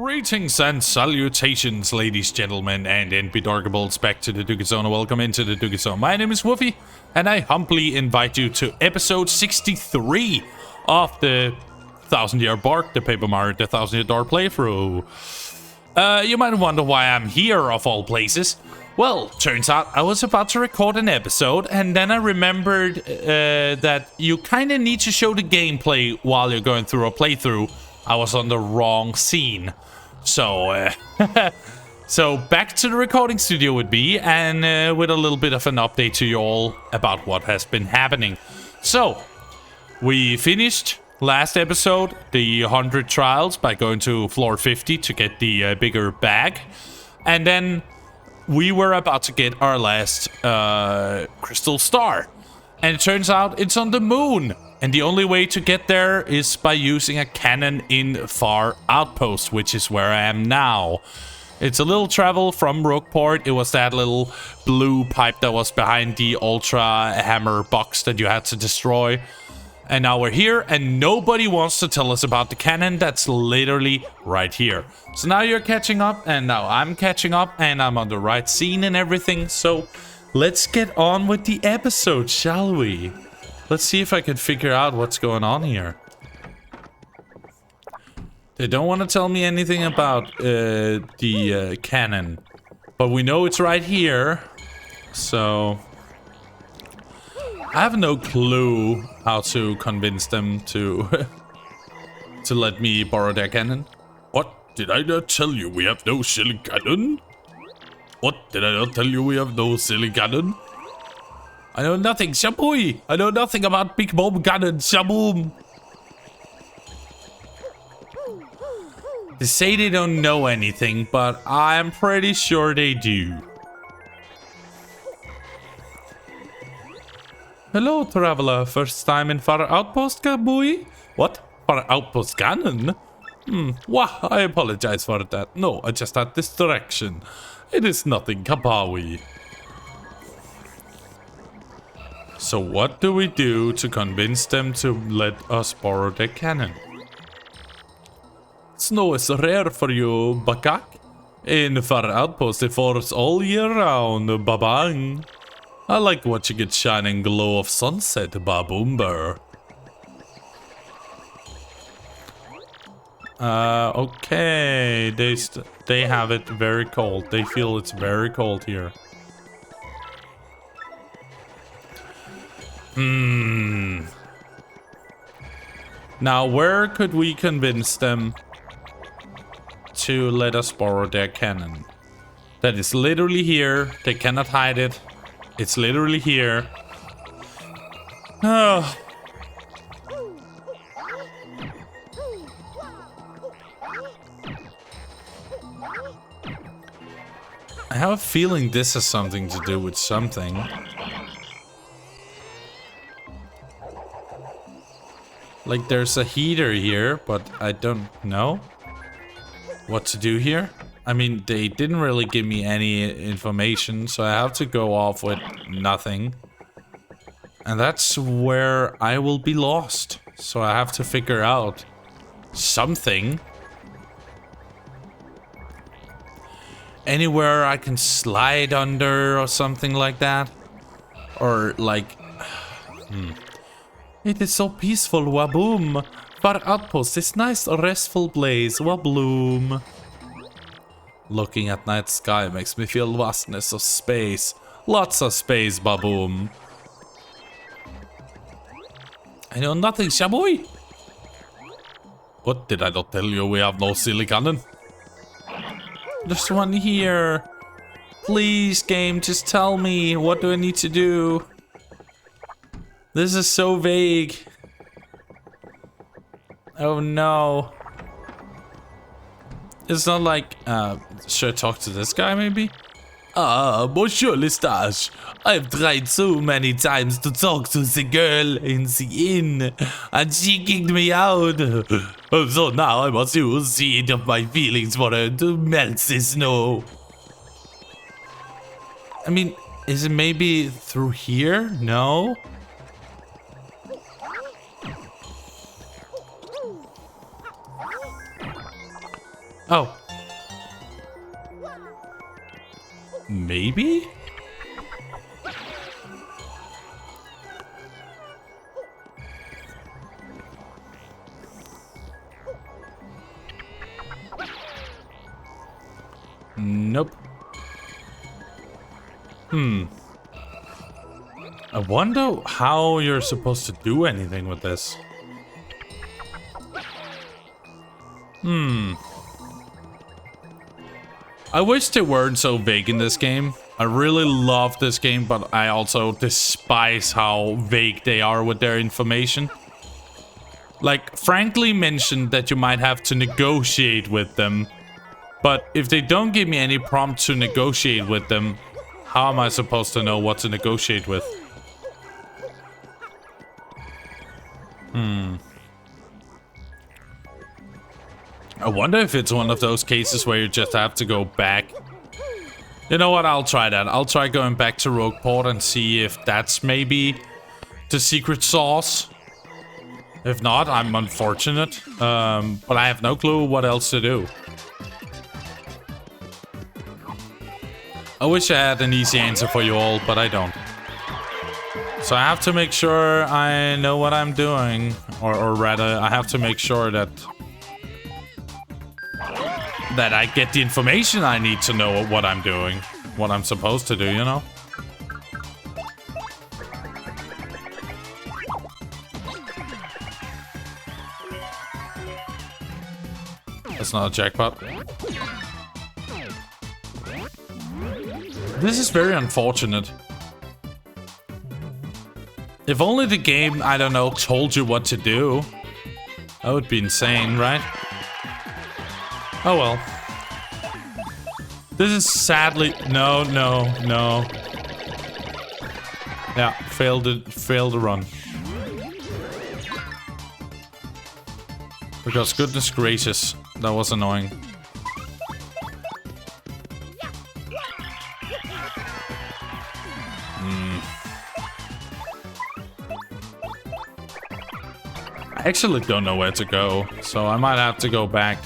Greetings and salutations, ladies, gentlemen, and NBDorkables back to the Duggie Zone. Welcome into the Duggie Zone. My name is Woofy, and I humbly invite you to episode 63 of the 1000-Year BORK, the Paper Mario the 1000-Year Door playthrough. You might wonder why I'm here, of all places. Well, turns out I was about to record an episode, and then I remembered that you kind of need to show the gameplay while you're going through a playthrough. I was on the wrong scene. So, so back to the recording studio with me, and with a little bit of an update to you all about what has been happening. So, we finished last episode, the 100 trials, by going to floor 50 to get the bigger bag. And then we were about to get our last crystal star. And it turns out it's on the moon. And the only way to get there is by using a cannon in Far Outpost, which is where I am now. It's a little travel from Rookport. It was that little blue pipe that was behind the Ultra Hammer box that you had to destroy. And now we're here, and nobody wants to tell us about the cannon that's literally right here. So now you're catching up, and now I'm catching up, and I'm on the right scene and everything. So let's get on with the episode, shall we? Let's see if I can figure out what's going on here. They don't want to tell me anything about the cannon. But we know it's right here. So I have no clue how to convince them to to let me borrow their cannon. What? Did I not tell you we have no silly cannon? What? Did I not tell you we have no silly cannon? I know nothing, Shaboy! I know nothing about Big Bomb Cannon, Shaboom! They say they don't know anything, but I'm pretty sure they do. Hello, traveler. First time in Far Outpost, boy? What? Far Outpost Cannon? Wah, I apologize for that. No, I just had this direction. It is nothing, Kabawi. So what do we do to convince them to let us borrow their cannon? Snow is rare for you, Bakak. In Far Outpost, it falls all year round, babang. I like watching it shining glow of sunset, baboomber. Okay, they have it very cold. They feel it's very cold here. Now, where could we convince them to let us borrow their cannon? That is literally here. They cannot hide it. It's literally here. Oh. I have a feeling this has something to do with something. Like, there's a heater here, but I don't know what to do here. I mean, they didn't really give me any information, so I have to go off with nothing. And that's where I will be lost. So I have to figure out something. Anywhere I can slide under or something like that. Or like... It is so peaceful, waboom. Far Outpost is nice, restful place, wabloom. Looking at night sky makes me feel vastness of space. Lots of space, baboom. I know nothing, Shaboy. What, did I not tell you we have no silly cannon? There's one here. Please, game, just tell me. What do I need to do? This is so vague. Oh no. It's not like, should I talk to this guy maybe? Ah, bonjour, Listache. I've tried so many times to talk to the girl in the inn, and she kicked me out. So now I must use the end of my feelings for her to melt the snow. I mean, is it maybe through here? No? Oh. Maybe? Nope. I wonder how you're supposed to do anything with this. I wish they weren't so vague in this game. I really love this game, but I also despise how vague they are with their information. Like, Frankly mentioned that you might have to negotiate with them. But if they don't give me any prompt to negotiate with them, how am I supposed to know what to negotiate with? I wonder if it's one of those cases where you just have to go back. You know what? I'll try that. I'll try going back to Rogueport and see if that's maybe the secret sauce. If not, I'm unfortunate. But I have no clue what else to do. I wish I had an easy answer for you all, but I don't. So I have to make sure I know what I'm doing. Or rather, I have to make sure that I get the information I need to know what I'm doing. What I'm supposed to do, you know? That's not a jackpot. This is very unfortunate. If only the game, I don't know, told you what to do. That would be insane, right? Oh well. This is sadly... No. Yeah, failed to run. Because goodness gracious, that was annoying. I actually don't know where to go, so I might have to go back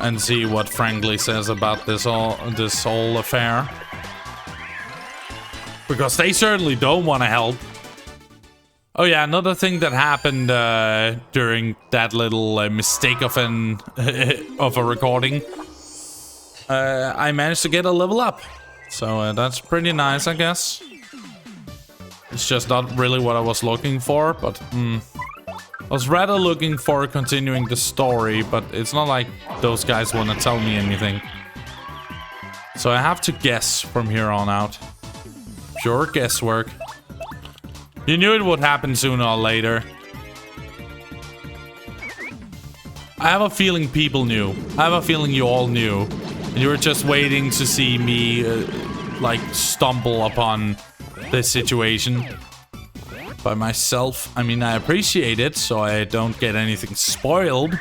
and see what Frankly says about this whole affair. Because they certainly don't want to help. Oh yeah, another thing that happened during that little mistake of a recording. I managed to get a level up. So that's pretty nice, I guess. It's just not really what I was looking for, but I was rather looking for continuing the story, but it's not like those guys want to tell me anything. So I have to guess from here on out. Pure guesswork. You knew it would happen sooner or later. I have a feeling people knew. I have a feeling you all knew. And you were just waiting to see me, like, stumble upon this situation. By myself. I mean, I appreciate it, so I don't get anything spoiled.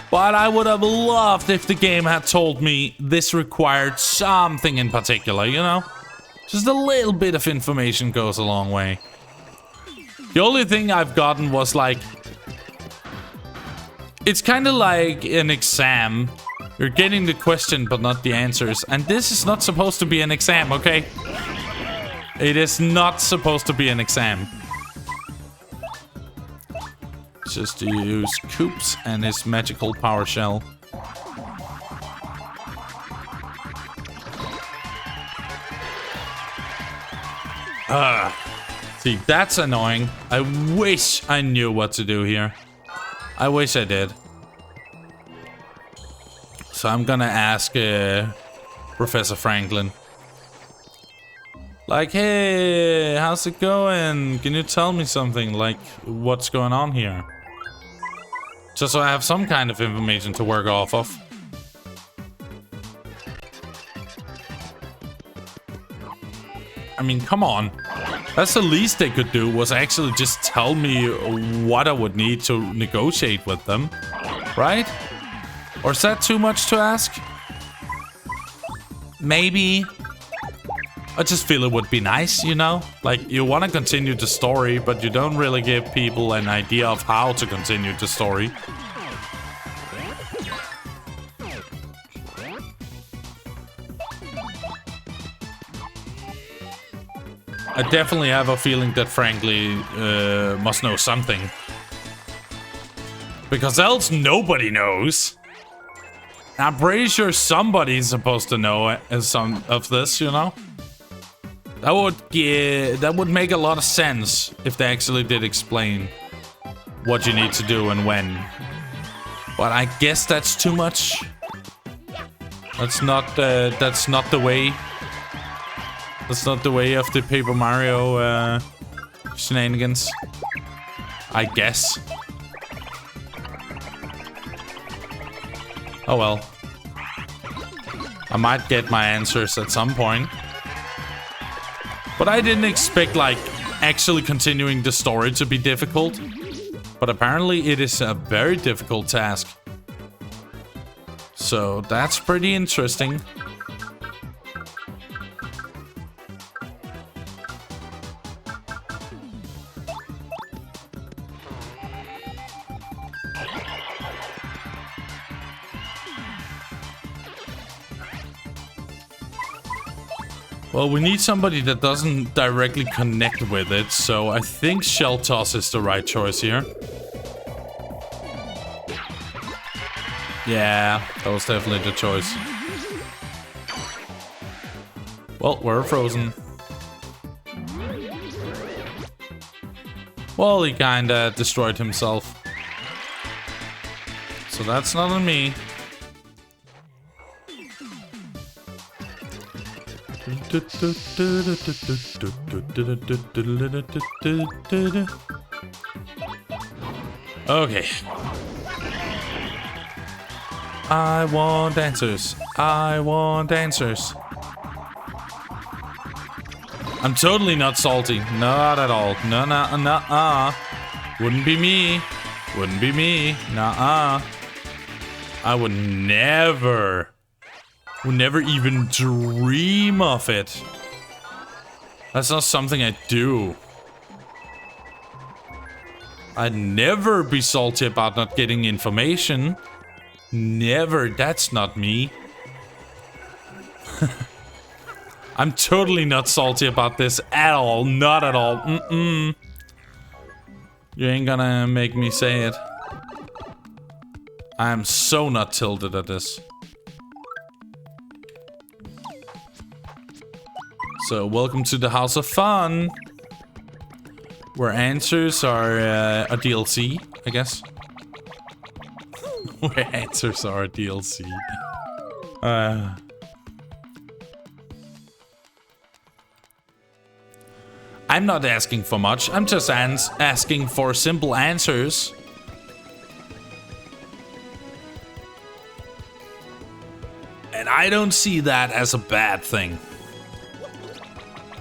But I would have loved if the game had told me this required something in particular, you know? Just a little bit of information goes a long way. The only thing I've gotten was like... It's kind of like an exam. You're getting the question, but not the answers. And this is not supposed to be an exam, okay? It is not supposed to be an exam. Just to use Koops and his magical power shell. See, that's annoying. I wish I knew what to do here. I wish I did. So I'm gonna ask Professor Franklin. Like, hey, how's it going? Can you tell me something? Like, what's going on here? Just so I have some kind of information to work off of. I mean, come on. That's the least they could do, was actually just tell me what I would need to negotiate with them. Right? Or is that too much to ask? Maybe. I just feel it would be nice, you know? Like, you want to continue the story, but you don't really give people an idea of how to continue the story. I definitely have a feeling that Frankly must know something. Because else nobody knows. I'm pretty sure somebody's supposed to know some of this, you know? That would make a lot of sense if they actually did explain what you need to do and when. But I guess that's too much. That's not the way. That's not the way of the Paper Mario shenanigans. I guess. Oh well. I might get my answers at some point. But I didn't expect, like, actually continuing the story to be difficult. But apparently it is a very difficult task. So that's pretty interesting. Well, we need somebody that doesn't directly connect with it, so I think Shell Toss is the right choice here. Yeah, that was definitely the choice. Well, we're frozen. Well, he kinda destroyed himself. So that's not on me. Okay. I want answers. I want answers. I'm totally not salty. Not at all. No. Wouldn't be me. Wouldn't be me. Nuh-uh. I would never even dream of it. That's not something I do. I'd never be salty about not getting information. Never. That's not me. I'm totally not salty about this at all. Not at all. You ain't gonna make me say it. I'm so not tilted at this. So, welcome to the House of Fun. Where answers are a DLC, I guess. Where answers are a DLC. I'm not asking for much. I'm just asking for simple answers. And I don't see that as a bad thing.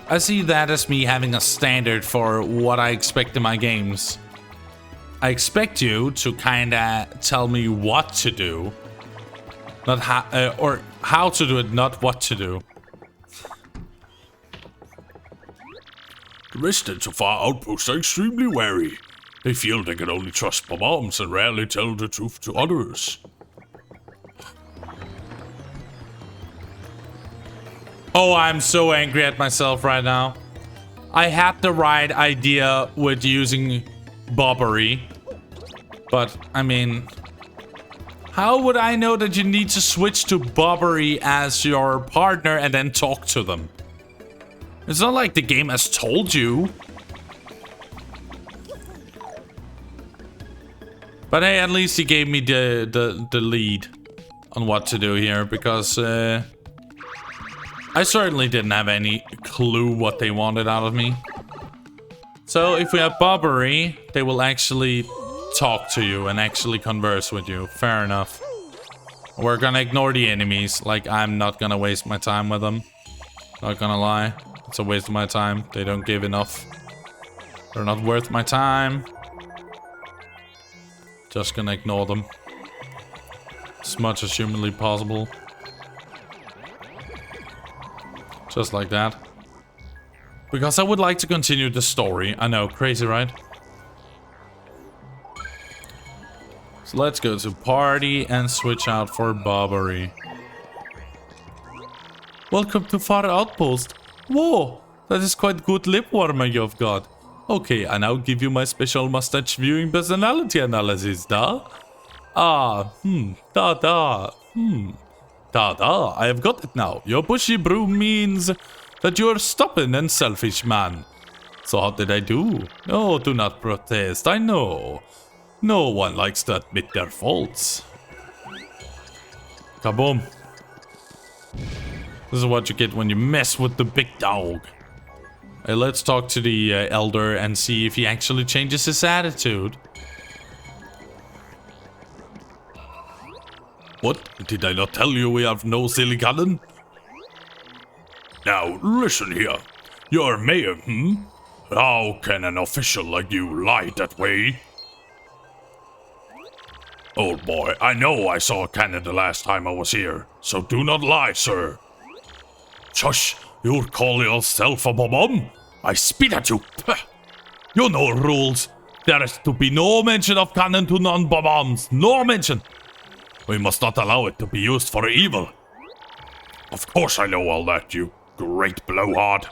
I see that as me having a standard for what I expect in my games. I expect you to kinda tell me what to do. Not how, or how to do it, not what to do. The residents of our outpost are extremely wary. They feel they can only trust bombs and rarely tell the truth to others. Oh, I'm so angry at myself right now. I had the right idea with using bobbery. But, I mean... how would I know that you need to switch to bobbery as your partner and then talk to them? It's not like the game has told you. But hey, at least he gave me the lead on what to do here, because I certainly didn't have any clue what they wanted out of me. So if we have bobbery, they will actually talk to you and actually converse with you. Fair enough. We're gonna ignore the enemies. Like, I'm not gonna waste my time with them. Not gonna lie. It's a waste of my time. They don't give enough. They're not worth my time. Just gonna ignore them. As much as humanly possible. Just like that. Because I would like to continue the story. I know, crazy, right? So let's go to party and switch out for bobbery. Welcome to Far Outpost. Whoa, that is quite good lip warmer you've got. Okay, I now give you my special mustache viewing personality analysis, da? Da, I have got it now. Your bushy broom means that you're stubborn and selfish, man. So how did I do? Oh, do not protest, I know. No one likes to admit their faults. Kaboom. This is what you get when you mess with the big dog. Hey, let's talk to the elder and see if he actually changes his attitude. What? Did I not tell you we have no silly cannon? Now, listen here. You're mayor, How can an official like you lie that way? Old boy, I know I saw a cannon the last time I was here, so do not lie, sir. Shush, you call yourself a bomb? I spit at you. You know rules. There is to be no mention of cannon to non-bombs. No mention. We must not allow it to be used for evil. Of course I know all that, you great blowhard.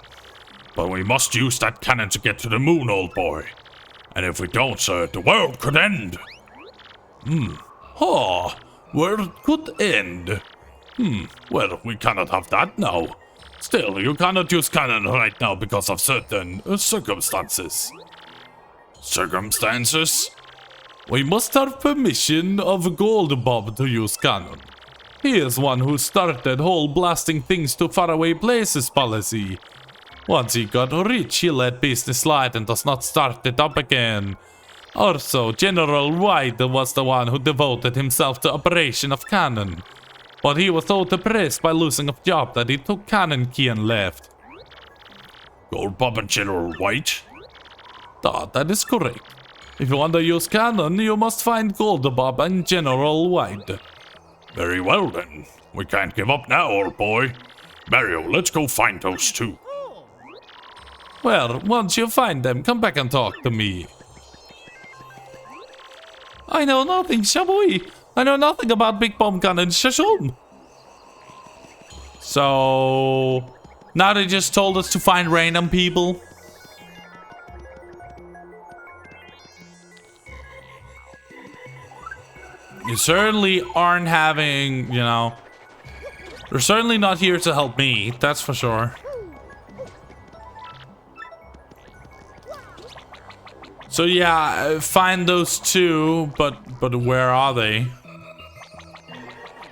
But we must use that cannon to get to the moon, old boy. And if we don't, sir, the world could end. World could end. Well, we cannot have that now. Still, you cannot use cannon right now because of certain circumstances. Circumstances? We must have permission of Gold Bob to use cannon. He is one who started whole blasting things to faraway places policy. Once he got rich, he let business slide and does not start it up again. Also, General White was the one who devoted himself to operation of cannon. But he was so depressed by losing a job that he took cannon key and left. Gold Bob and General White? That is correct. If you want to use cannon, you must find Gold Bob and General White. Very well then. We can't give up now, old boy. Mario, let's go find those two. Well, once you find them, come back and talk to me. I know nothing, Shabui. I know nothing about Big Bomb Gun and Shashun. So, now they just told us to find random people. You certainly aren't having, you know... They're certainly not here to help me, that's for sure. So yeah, find those two, but where are they?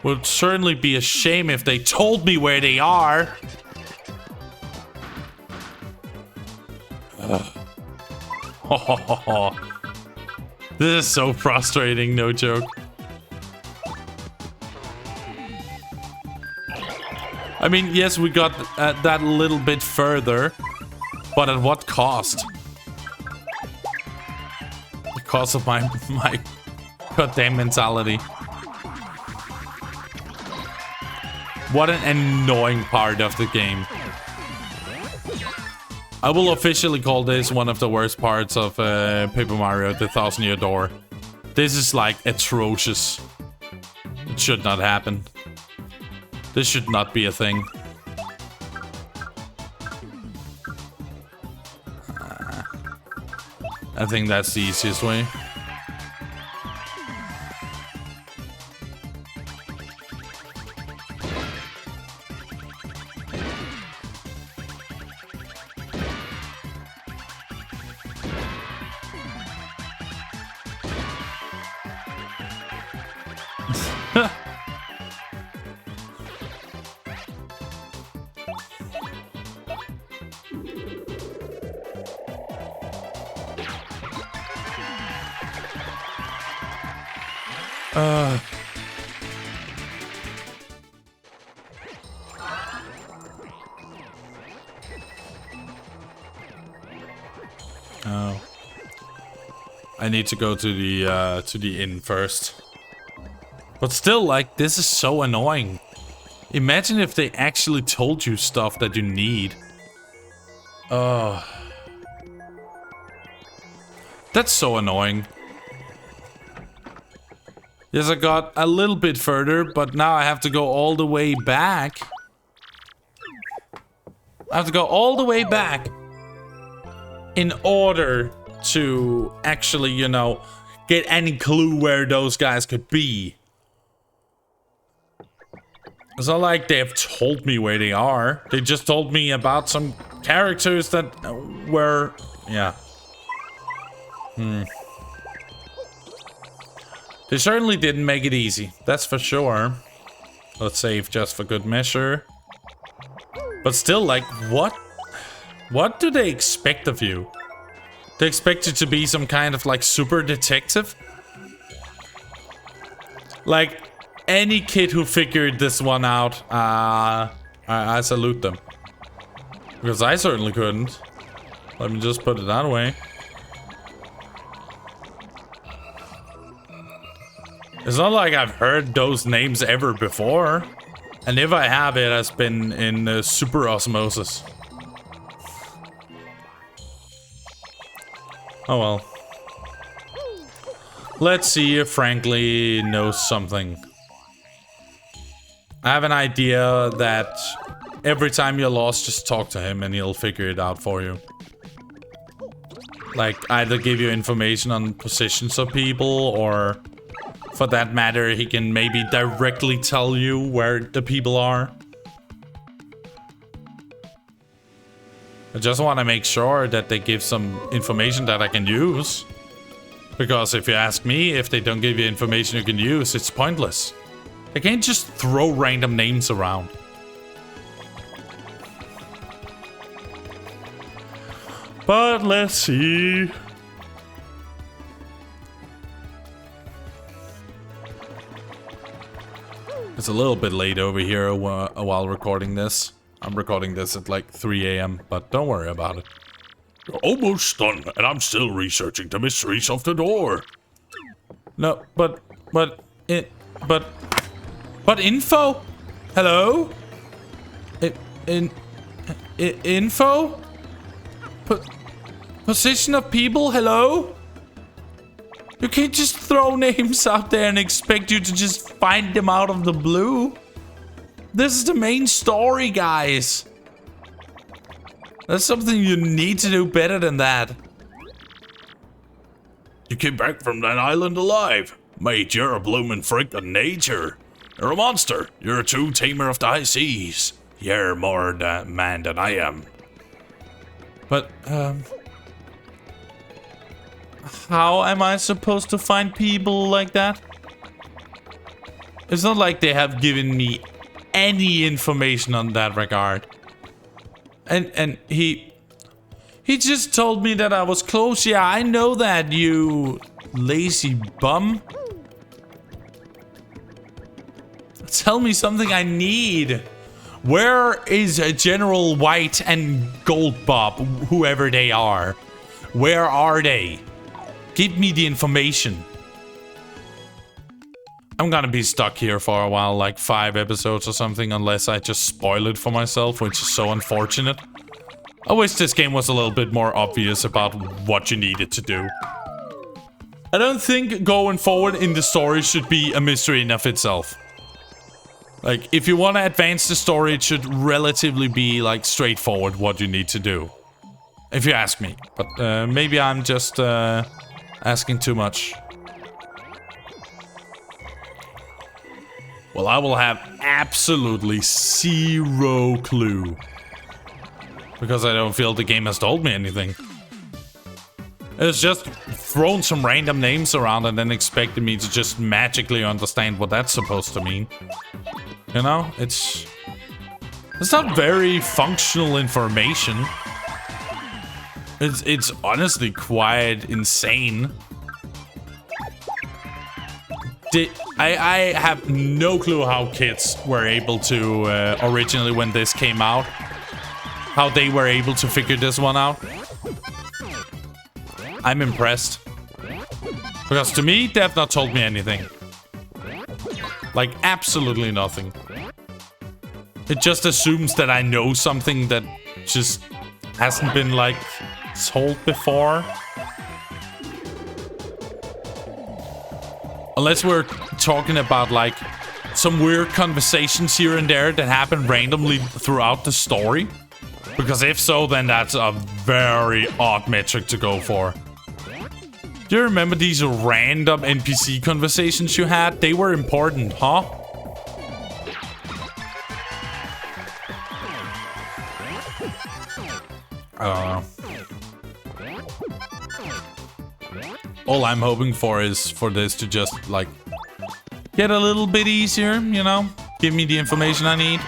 Would certainly be a shame if they told me where they are. This is so frustrating, no joke. I mean, yes, we got that little bit further, but at what cost? Because of my goddamn mentality. What an annoying part of the game. I will officially call this one of the worst parts of Paper Mario: The Thousand Year Door. This is like atrocious. It should not happen. This should not be a thing. I think that's the easiest way. Oh. I need to go to the inn first. But still, like, this is so annoying. Imagine if they actually told you stuff that you need. That's so annoying. Yes, I got a little bit further, but now I have to go all the way back. I have to go all the way back in order to actually, you know, get any clue where those guys could be. It's not like they have told me where they are. They just told me about some characters that were... Yeah. They certainly didn't make it easy. That's for sure. Let's save just for good measure. But still, like, what? What do they expect of you? They expect you to be some kind of, like, super detective? Like... Any kid who figured this one out, I salute them. Because I certainly couldn't. Let me just put it that way. It's not like I've heard those names ever before. And if I have, it has been in super osmosis. Oh well. Let's see if Frankly knows something. I have an idea that every time you're lost, just talk to him and he'll figure it out for you. Like, either give you information on positions of people, or for that matter, he can maybe directly tell you where the people are. I just want to make sure that they give some information that I can use. Because if you ask me, if they don't give you information you can use, it's pointless. They can't just throw random names around. But let's see. It's a little bit late over here while recording this. I'm recording this at like 3 a.m., but don't worry about it. You're almost done, and I'm still researching the mysteries of the door. No, but info? Hello? Info? Position of people? Hello? You can't just throw names out there and expect you to just find them out of the blue. This is the main story, guys. That's something you need to do better than that. You came back from that island alive. Mate, you're a bloomin' freak of nature. You're a monster. You're a true tamer of the high seas. You're more man than I am. But, how am I supposed to find people like that? It's not like they have given me any information on that regard. And he just told me that I was close. Yeah, I know that, you lazy bum. Tell me something I need. Where is General White and Gold Bob, whoever they are? Where are they? Give me the information. I'm gonna be stuck here for a while, like 5 episodes or something, unless I just spoil it for myself, which is so unfortunate. I wish this game was a little bit more obvious about what you needed to do. I don't think going forward in the story should be a mystery in of itself. Like, if you want to advance the story, it should relatively be, like, straightforward what you need to do. If you ask me. But maybe I'm just asking too much. Well, I will have absolutely zero clue. Because I don't feel the game has told me anything. It's just thrown some random names around and then expected me to just magically understand what that's supposed to mean. You know, it's not very functional information. It's honestly quite insane. I have no clue how kids were able to, originally when this came out, how they were able to figure this one out. I'm impressed. Because to me, they have not told me anything. Like, absolutely nothing. It just assumes that I know something that just hasn't been, like, told before. Unless we're talking about, like, some weird conversations here and there that happen randomly throughout the story. Because if so, then that's a very odd metric to go for. Do you remember these random NPC conversations you had? They were important, huh? All I'm hoping for is for this to just, like, get a little bit easier, you know? Give me the information I need.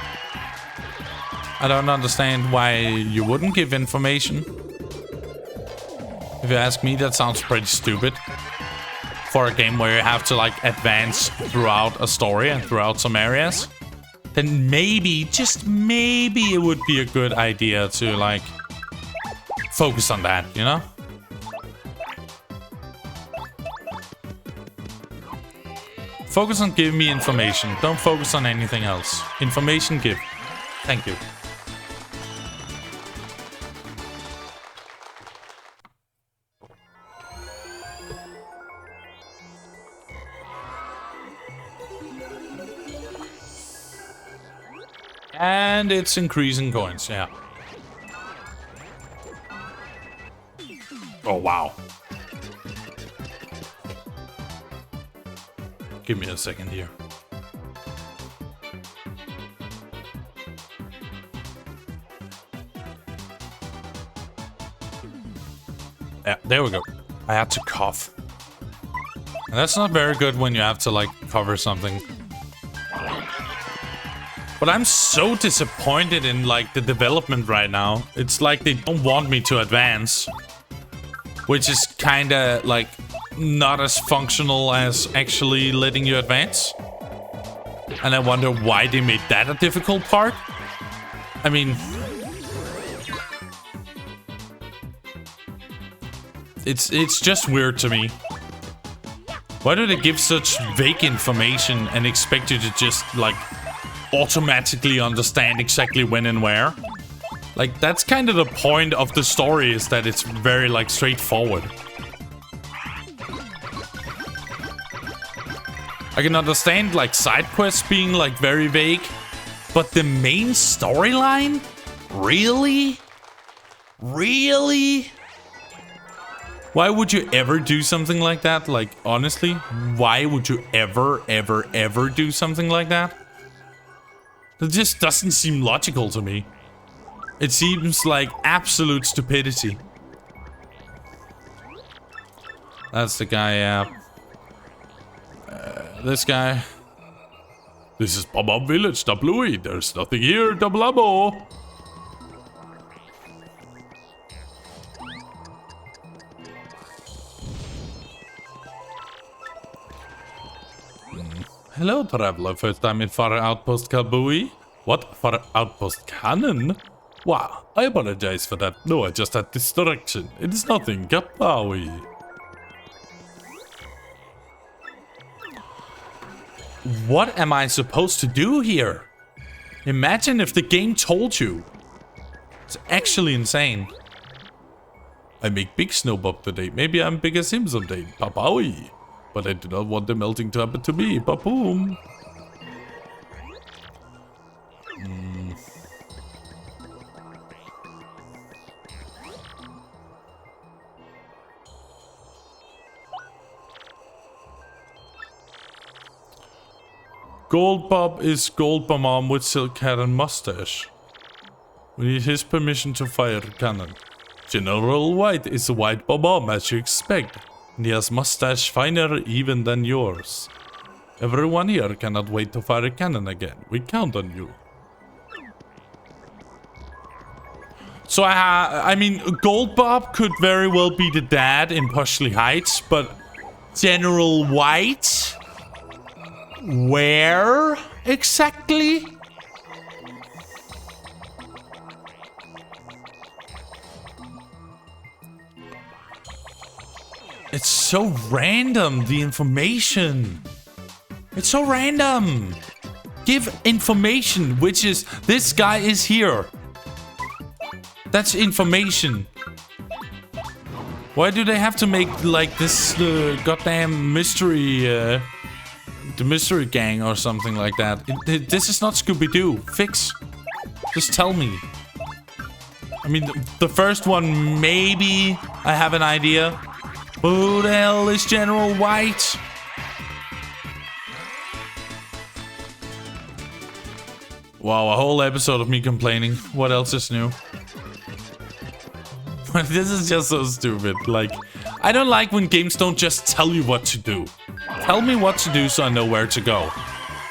I don't understand why you wouldn't give information. If you ask me, that sounds pretty stupid. For a game where you have to, like, advance throughout a story and throughout some areas. Then maybe, just maybe it would be a good idea to, like, focus on that, you know? Focus on giving me information. Don't focus on anything else. Information give. Thank you. And it's increasing coins, yeah. Oh, wow. Give me a second here. Yeah, there we go. I had to cough. And that's not very good when you have to, like, cover something. But I'm so disappointed in, like, the development right now. It's like they don't want me to advance. Which is kinda, like, not as functional as actually letting you advance. And I wonder why they made that a difficult part. I mean... It's just weird to me. Why do they give such vague information and expect you to just, like, automatically understand exactly when and where? Like, that's kind of the point of the story, is that it's very, like, straightforward. I can understand, like, side quests being, like, very vague, but the main storyline? Really? Really? Why would you ever do something like that? Like, honestly, why would you ever do something like that? It just doesn't seem logical to me. It seems like absolute stupidity. That's the guy, yeah. This guy. This is Bob Village, da Bluey. There's nothing here, da Blabo. Hello, traveler. First time in Far Outpost Kabui? What? Far Outpost Cannon? Wow, I apologize for that. No, I just had distraction. It is nothing, Kapawi. What am I supposed to do here? Imagine if the game told you. It's actually insane. I make big snowbob today. Maybe I'm big as him someday. Papawi. But I do not want the melting to happen to me. Papoom. Gold Bob is Gold Bomb with silk hair and mustache. We need his permission to fire a cannon. General White is a white Bomb as you expect. And he has mustache finer even than yours. Everyone here cannot wait to fire a cannon again. We count on you. So I mean, Gold Bob could very well be the dad in Pushley Heights, but General White? Where exactly? It's so random, the information. It's so random. Give information, which is, this guy is here. That's information. Why do they have to make, like, this goddamn mystery, the mystery gang or something like that? This is not Scooby-Doo. Fix. Just tell me. mean, the first one, maybe I have an idea. Who the hell is General White? Wow, a whole episode of me complaining. What else is new? This is just so stupid. Like, I don't like when games don't just tell you what to do. Tell me what to do so I know where to go.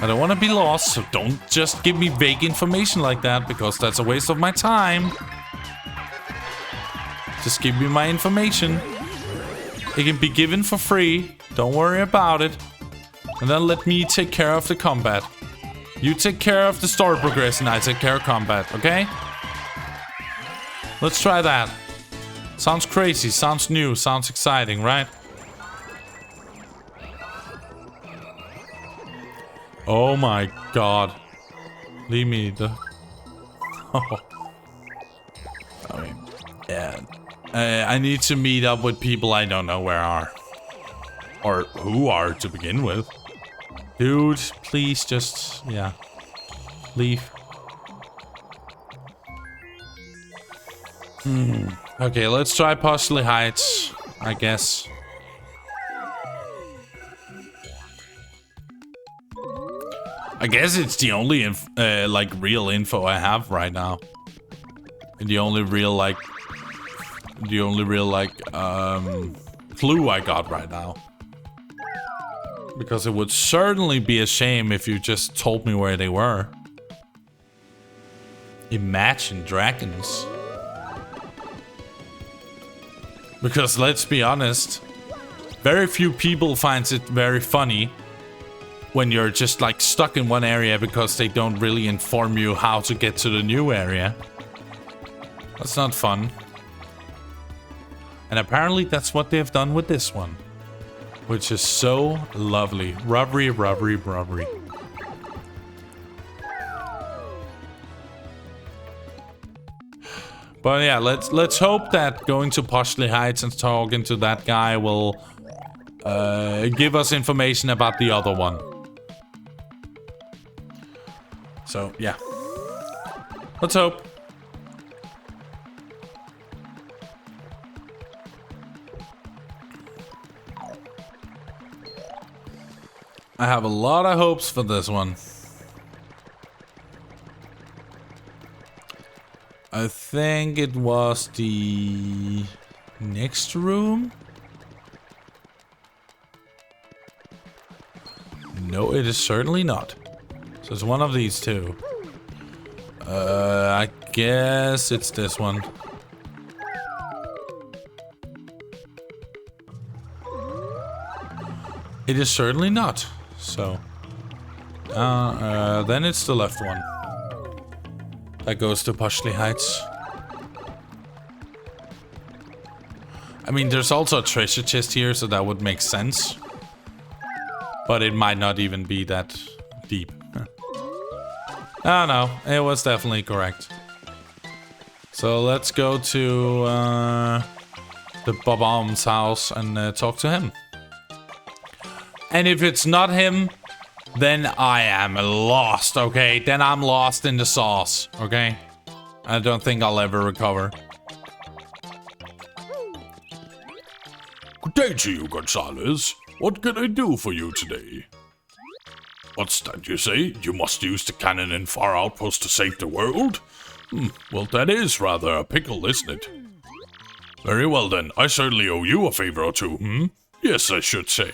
I don't want to be lost, so don't just give me vague information like that, because that's a waste of my time. Just give me my information. It can be given for free. Don't worry about it. And then let me take care of the combat. You take care of the story progression, I take care of combat, okay? Let's try that. Sounds crazy, sounds new, sounds exciting, right? Oh my god. Leave me the... Oh. I mean, yeah. I need to meet up with people I don't know where are. Or who are to begin with. Dude, please just... yeah. Leave. Okay, let's try Poshley Heights, I guess. I guess it's the only like real info I have right now. And the only real clue I got right now. Because it would certainly be a shame if you just told me where they were. Imagine Dragons. Because let's be honest, very few people finds it very funny when you're just like stuck in one area because they don't really inform you how to get to the new area. That's not fun. And apparently that's what they've done with this one. Which is so lovely. Rubbery, rubbery, rubbery. But yeah, let's hope that going to Poshley Heights and talking to that guy will give us information about the other one. So yeah, let's hope. I have a lot of hopes for this one. I think it was the next room. No, it is certainly not. So it's one of these two. I guess it's this one. It is certainly not. So, then it's the left one. That goes to Poshley Heights. I mean, there's also a treasure chest here, so that would make sense. But it might not even be that deep. Oh no, it was definitely correct. So let's go to the Bob-omb's house and talk to him. And if it's not him, then I am lost, okay? Then I'm lost in the sauce, okay? I don't think I'll ever recover. Good day to you, Gonzalez. What can I do for you today? What's that you say? You must use the cannon in Far Outpost to save the world? Well, that is rather a pickle, isn't it? Very well then, I certainly owe you a favor or two, Yes, I should say.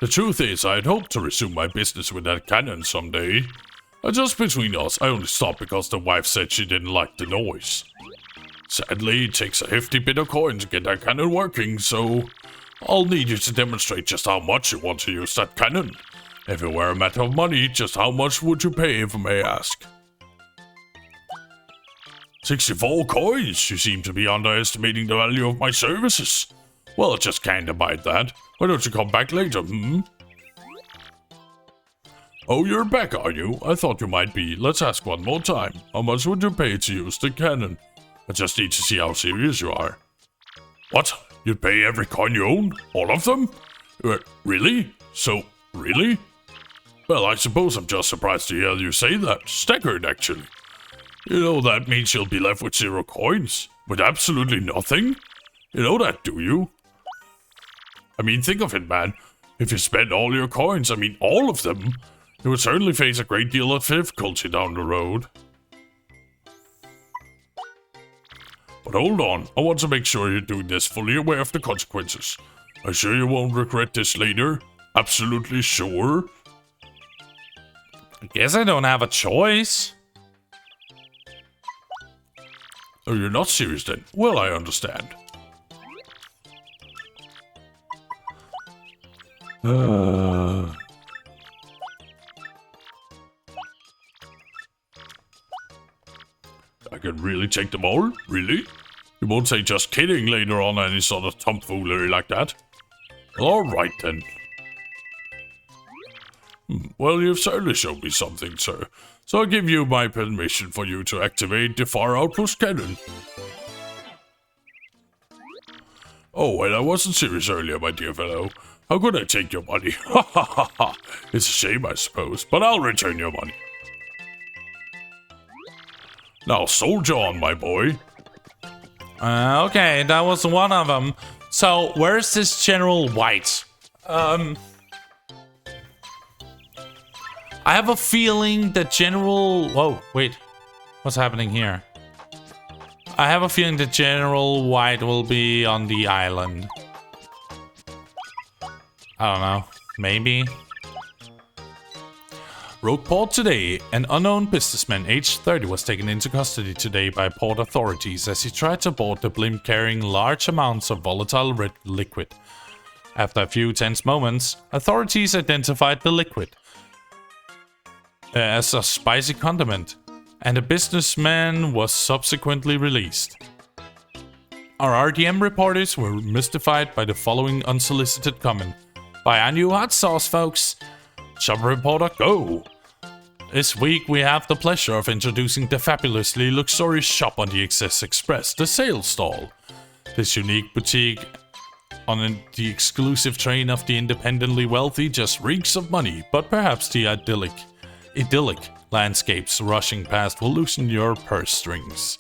The truth is, I had hoped to resume my business with that cannon someday. Just between us, I only stopped because the wife said she didn't like the noise. Sadly, it takes a hefty bit of coin to get that cannon working, so I'll need you to demonstrate just how much you want to use that cannon. If it were a matter of money, just how much would you pay, if I may ask? 64 coins! You seem to be underestimating the value of my services. Well, just can't abide that. Why don't you come back later, Oh, you're back, are you? I thought you might be. Let's ask one more time. How much would you pay to use the cannon? I just need to see how serious you are. What? You'd pay every coin you own? All of them? Really? So, really? Well, I suppose I'm just surprised to hear you say that. Staggered, actually. You know that means you'll be left with 0 coins. With absolutely nothing? You know that, do you? I mean, think of it, man. If you spend all your coins, I mean all of them, you would certainly face a great deal of difficulty down the road. But hold on, I want to make sure you're doing this fully aware of the consequences. I'm sure you won't regret this later. Absolutely sure. I guess I don't have a choice. Oh, you're not serious then? Well, I understand. I can really take them all? Really? You won't say just kidding later on any sort of tomfoolery like that? Alright then. Well, you've certainly shown me something, sir. So I give you my permission for you to activate the far outpost cannon. Oh, and I wasn't serious earlier, my dear fellow. How could I take your money? Ha ha ha ha. It's a shame, I suppose, but I'll return your money. Now, soldier on, my boy. Okay, that was one of them. So, where's this General White? I have a feeling that General... Whoa, wait. What's happening here? I have a feeling that General White will be on the island. I don't know. Maybe. Rogue port today. An unknown businessman aged 30 was taken into custody today by port authorities as he tried to board the blimp carrying large amounts of volatile red liquid. After a few tense moments, authorities identified the liquid as a spicy condiment, and the businessman was subsequently released. Our RDM reporters were mystified by the following unsolicited comment. Buy our new hot sauce, folks. Shop reporter, go! This week we have the pleasure of introducing the fabulously luxurious shop on the Excess Express, the sales stall. This unique boutique on the exclusive train of the independently wealthy just reeks of money, but perhaps the idyllic landscapes rushing past will loosen your purse strings,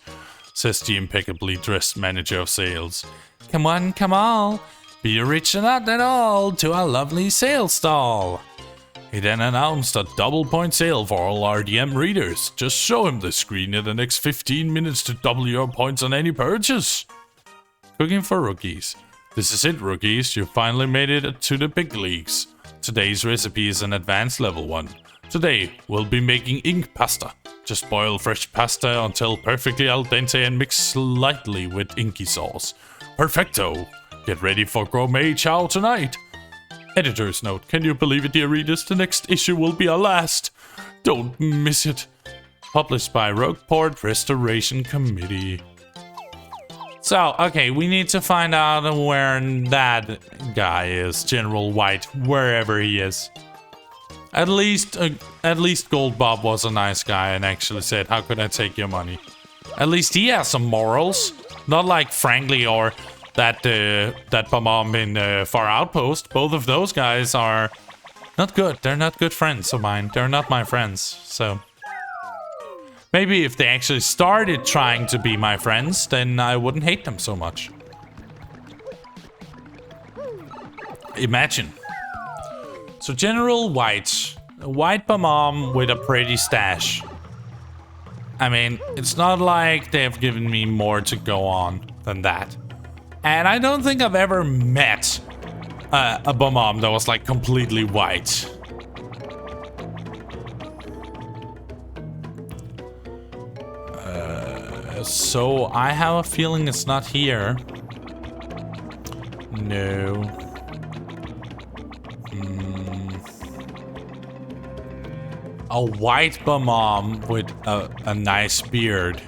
says the impeccably dressed manager of sales. Come on, come on, be rich or not at all to our lovely sales stall. He then announced a double point sale for all RDM readers. Just show him the screen in the next 15 minutes to double your points on any purchase. Cooking for rookies. This is it, rookies. You finally made it to the big leagues. Today's recipe is an advanced level one. Today, we'll be making ink pasta. Just boil fresh pasta until perfectly al dente and mix slightly with inky sauce. Perfecto! Get ready for gourmet chow tonight. Editor's note, can you believe it, dear readers? The next issue will be our last. Don't miss it. Published by Rogueport Restoration Committee. So, okay, we need to find out where that guy is, General White, wherever he is. At least Gold Bob was a nice guy and actually said, how could I take your money? At least he has some morals. Not like Frankly or that bomb in Far Outpost. Both of those guys are not good. They're not good friends of mine. They're not my friends. So maybe if they actually started trying to be my friends, then I wouldn't hate them so much. Imagine. So General White, a white bomb with a pretty stash. I mean, it's not like they've given me more to go on than that. And I don't think I've ever met a bomb that was like completely white. So I have a feeling it's not here. No. A white bomb with a nice beard.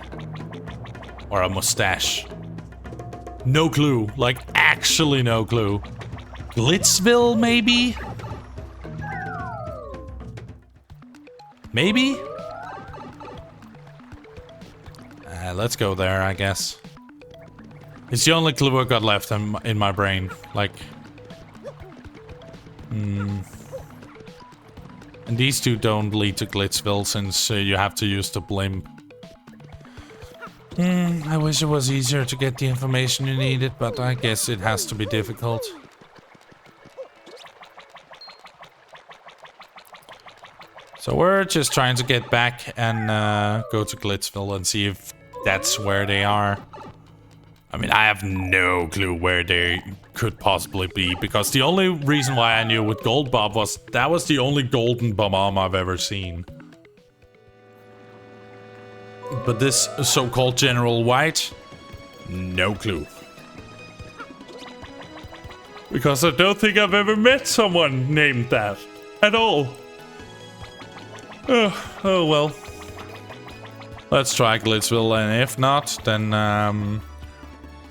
Or a mustache. No clue. Like, actually no clue. Glitzville, maybe? Maybe? Let's go there, I guess. It's the only clue I got left in my brain. Like... And these two don't lead to Glitzville since you have to use the blimp. I wish it was easier to get the information you needed, but I guess it has to be difficult. So we're just trying to get back and go to Glitzville and see if that's where they are. I mean, I have no clue where they could possibly be, because the only reason why I knew with Gold Bob was that was the only golden bomb I've ever seen. But this so-called General White, no clue. Because I don't think I've ever met someone named that at all. Oh well. Let's try Glitzville, and if not, then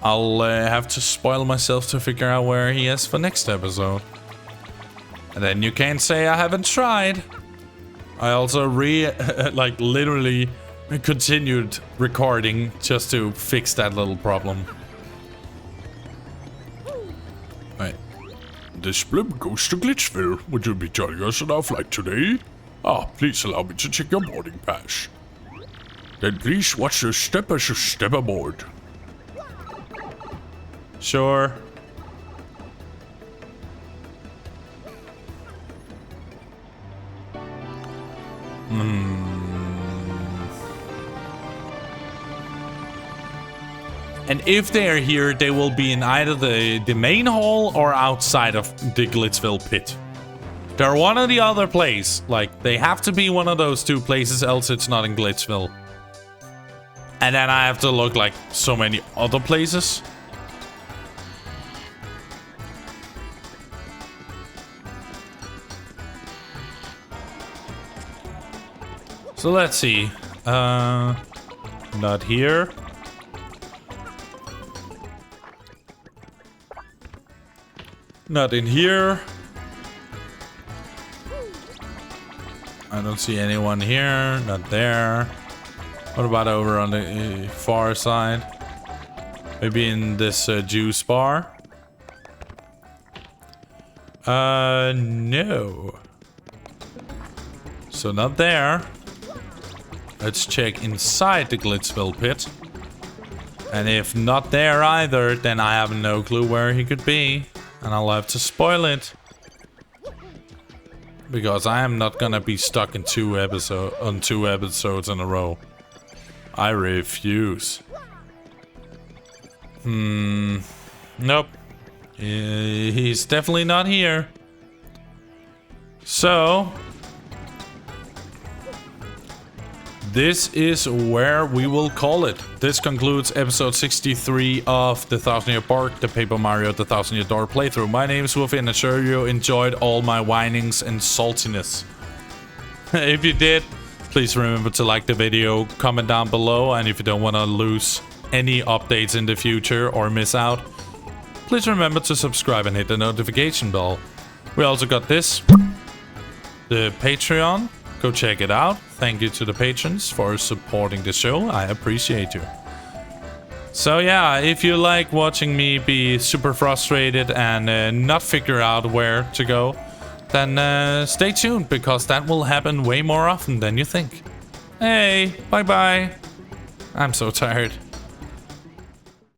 I'll have to spoil myself to figure out where he is for next episode. And then you can't say I haven't tried. I also like literally continued recording just to fix that little problem. Right. This blimp goes to Glitzville. Would you be joining us on our flight today? Ah, please allow me to check your boarding pass. Then please watch your step as you step aboard. Sure. And if they are here, they will be in either the main hall or outside of the Glitzville pit. They're one or the other place. Like, they have to be one of those two places, else it's not in Glitzville. And then I have to look like so many other places. So let's see. Not here. Not in here. I don't see anyone here. Not there. What about over on the far side? Maybe in this juice bar? No. So not there. Let's check inside the Glitzville pit. And if not there either, then I have no clue where he could be. And I'll have to spoil it. Because I am not gonna be stuck in two episodes in a row. I refuse. Nope. He's definitely not here. So this is where we will call it. This concludes episode 63 of the 1000-Year BORK, the Paper Mario the 1000-Year Door playthrough. My name is Wolfie, and I'm sure you enjoyed all my whinings and saltiness. If you did, please remember to like the video, comment down below, and if you don't want to lose any updates in the future or miss out, please remember to subscribe and hit the notification bell. We also got this, the Patreon. Go check it out. Thank you to the patrons for supporting the show. I appreciate you. So yeah, if you like watching me be super frustrated and not figure out where to go, then stay tuned, because that will happen way more often than you think. Hey, bye-bye. I'm so tired.